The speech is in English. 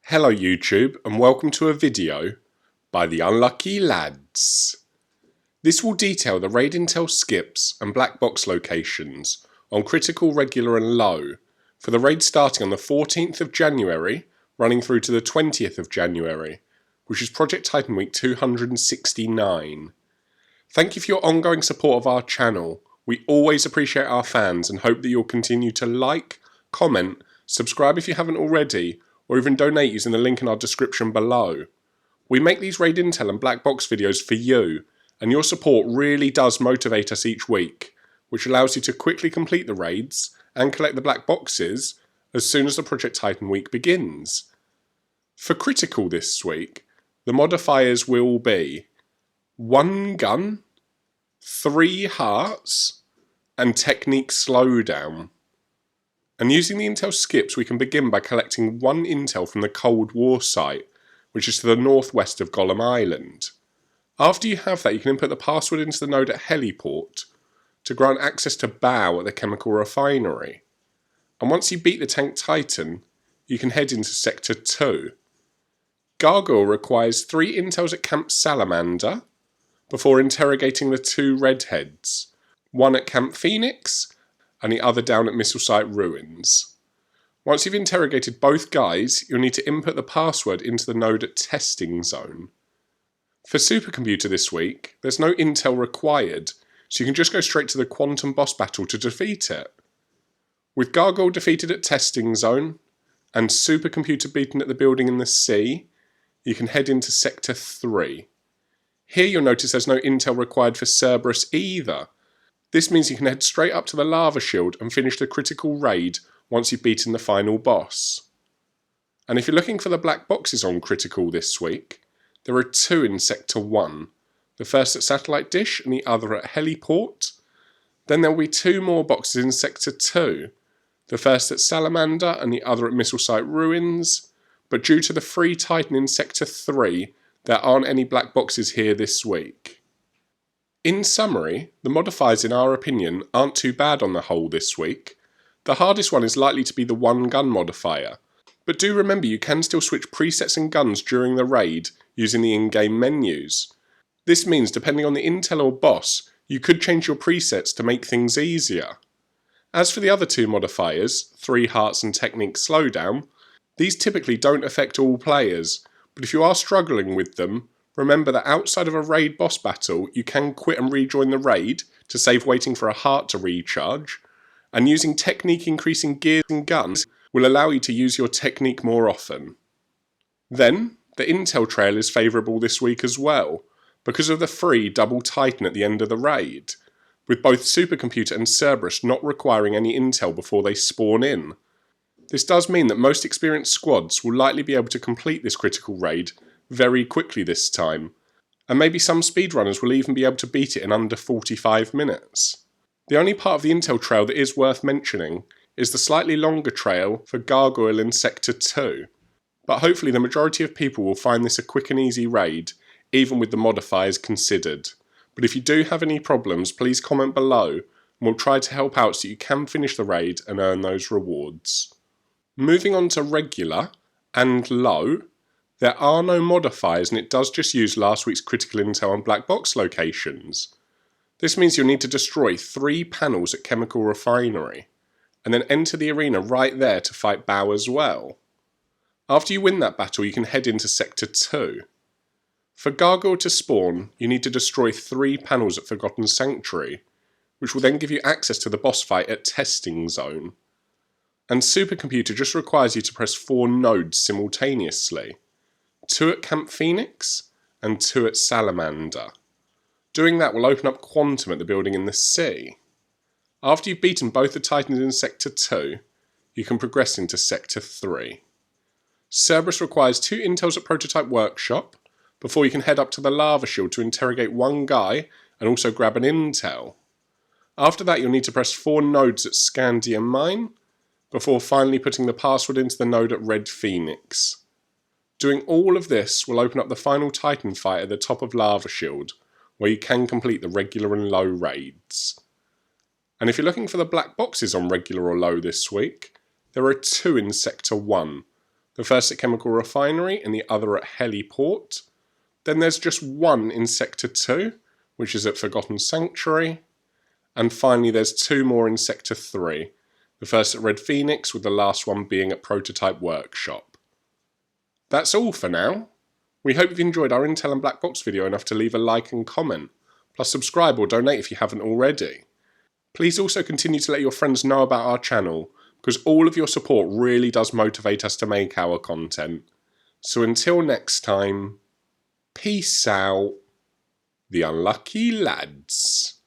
Hello YouTube and welcome to a video by the Unlucky Lads. This will detail the raid intel skips and black box locations on critical, regular and low for the raid starting on the 14th of January running through to the 20th of January, which is Project Titan Week 269. Thank you for your ongoing support of our channel. We always appreciate our fans and hope that you'll continue to like, comment, subscribe if you haven't already, or even donate using the link in our description below. We make these raid intel and black box videos for you, and your support really does motivate us each week, which allows you to quickly complete the raids and collect the black boxes as soon as the Project Titan week begins. For critical this week, the modifiers will be 1 gun, 3 hearts, and technique slowdown. And using the intel skips, we can begin by collecting 1 intel from the Cold War site, which is to the northwest of Golem Island. After you have that, you can input the password into the node at Heliport to grant access to Baal at the chemical refinery. And once you beat the tank Titan, you can head into Sector 2. Gargoyle requires 3 intels at Camp Salamander before interrogating the 2 redheads, 1 at Camp Phoenix and the other down at Missile Site Ruins. Once you've interrogated both guys, you'll need to input the password into the node at Testing Zone. For Supercomputer this week, there's no intel required, so you can just go straight to the Quantum boss battle to defeat it. With Gargoyle defeated at Testing Zone, and Supercomputer beaten at the building in the sea, you can head into Sector 3. Here you'll notice there's no intel required for Cerberus either. This means you can head straight up to the lava shield and finish the critical raid once you've beaten the final boss. And if you're looking for the black boxes on critical this week, there are 2 in Sector 1, the first at Satellite Dish and the other at Heliport. Then there will be 2 more boxes in Sector 2, the first at Salamander and the other at Missile Site Ruins, but due to the free Titan in Sector 3, there aren't any black boxes here this week. In summary, the modifiers in our opinion aren't too bad on the whole this week. The hardest one is likely to be the 1 gun modifier, but do remember you can still switch presets and guns during the raid using the in-game menus. This means depending on the intel or boss, you could change your presets to make things easier. As for the other 2 modifiers, 3 hearts and technique slowdown, these typically don't affect all players, but if you are struggling with them, remember that outside of a raid boss battle, you can quit and rejoin the raid to save waiting for a heart to recharge, and using technique increasing gears and guns will allow you to use your technique more often. Then, the intel trail is favourable this week as well, because of the free double Titan at the end of the raid, with both Supercomputer and Cerberus not requiring any intel before they spawn in. This does mean that most experienced squads will likely be able to complete this critical raid very quickly this time, and maybe some speedrunners will even be able to beat it in under 45 minutes. The only part of the intel trail that is worth mentioning is the slightly longer trail for Gargoyle in Sector 2, but hopefully the majority of people will find this a quick and easy raid, even with the modifiers considered. But if you do have any problems, please comment below and we'll try to help out so you can finish the raid and earn those rewards. Moving on to regular and low, there are no modifiers and it does just use last week's critical intel and black box locations. This means you'll need to destroy 3 panels at Chemical Refinery, and then enter the arena right there to fight Baal as well. After you win that battle you can head into Sector 2. For Gargoyle to spawn, you need to destroy 3 panels at Forgotten Sanctuary, which will then give you access to the boss fight at Testing Zone. And Supercomputer just requires you to press 4 nodes simultaneously. 2 at Camp Phoenix, and 2 at Salamander. Doing that will open up Quantum at the building in the sea. After you've beaten both the Titans in Sector 2, you can progress into Sector 3. Cerberus requires 2 intels at Prototype Workshop, before you can head up to the lava shield to interrogate 1 guy, and also grab an intel. After that you'll need to press 4 nodes at Scandium Mine, before finally putting the password into the node at Red Phoenix. Doing all of this will open up the final Titan fight at the top of Lava Shield, where you can complete the regular and low raids. And if you're looking for the black boxes on regular or low this week, there are 2 in Sector 1, The first at Chemical Refinery and the other at Heliport. Then there's just one in Sector 2, which is at Forgotten Sanctuary. And finally there's two more in Sector 3. The first at Red Phoenix, with the last one being at Prototype Workshop. That's all for now. We hope you've enjoyed our Intel and Black Box video enough to leave a like and comment. Plus subscribe or donate if you haven't already. Please also continue to let your friends know about our channel, because all of your support really does motivate us to make our content. So until next time, peace out, the unlucky lads.